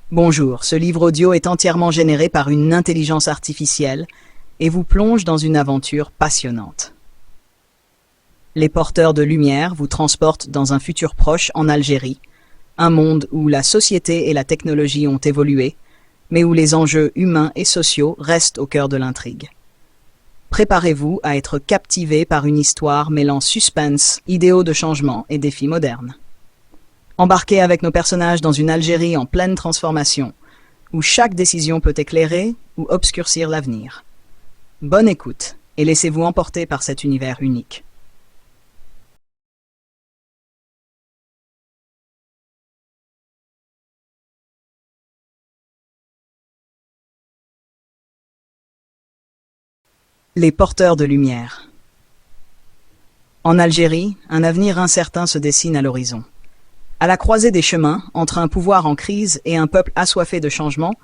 Bonjour, ce livre audio est entièrement généré par une intelligence artificielle et vous plonge dans une aventure passionnante. Les porteurs de lumière vous transportent dans un futur proche en Algérie, un monde où la société et la technologie ont évolué, mais où les enjeux humains et sociaux restent au cœur de l'intrigue. Préparez-vous à être captivé par une histoire mêlant suspense, idéaux de changement et défis modernes. Embarquez avec nos personnages dans une Algérie en pleine transformation, où chaque décision peut éclairer ou obscurcir l'avenir. Bonne écoute et laissez-vous emporter par cet univers unique. Les porteurs de lumière. En Algérie, un avenir incertain se dessine à l'horizon. À la croisée des chemins, entre un pouvoir en crise et un peuple assoiffé de changement,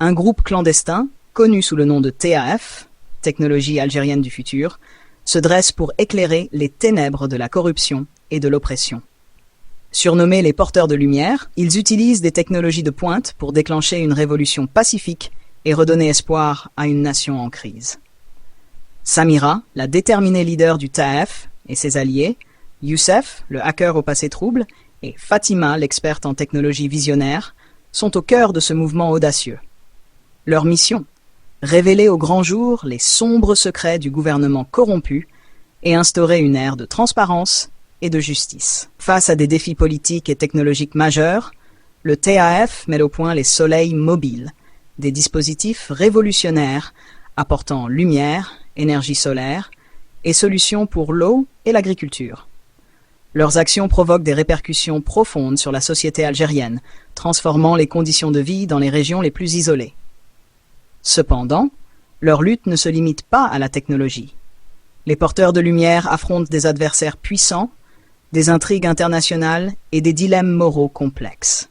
un groupe clandestin, connu sous le nom de TAF, Technologie algérienne du futur, se dresse pour éclairer les ténèbres de la corruption et de l'oppression. Surnommés les porteurs de lumière, ils utilisent des technologies de pointe pour déclencher une révolution pacifique et redonner espoir à une nation en crise. Samira, la déterminée leader du TAF, et ses alliés, Youssef, le hacker au passé trouble, et Fatima, l'experte en technologie visionnaire, sont au cœur de ce mouvement audacieux. Leur mission, révéler au grand jour les sombres secrets du gouvernement corrompu et instaurer une ère de transparence et de justice. Face à des défis politiques et technologiques majeurs, le TAF met au point les soleils mobiles, des dispositifs révolutionnaires apportant lumière, énergie solaire et solutions pour l'eau et l'agriculture. Leurs actions provoquent des répercussions profondes sur la société algérienne, transformant les conditions de vie dans les régions les plus isolées. Cependant, leur lutte ne se limite pas à la technologie. Les porteurs de lumière affrontent des adversaires puissants, des intrigues internationales et des dilemmes moraux complexes.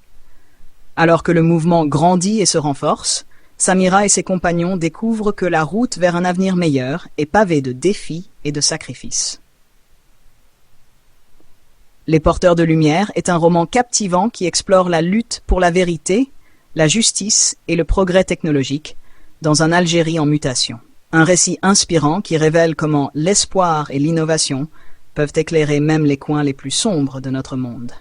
Alors que le mouvement grandit et se renforce, Samira et ses compagnons découvrent que la route vers un avenir meilleur est pavée de défis et de sacrifices. Les porteurs de lumière est un roman captivant qui explore la lutte pour la vérité, la justice et le progrès technologique dans un Algérie en mutation. Un récit inspirant qui révèle comment l'espoir et l'innovation peuvent éclairer même les coins les plus sombres de notre monde.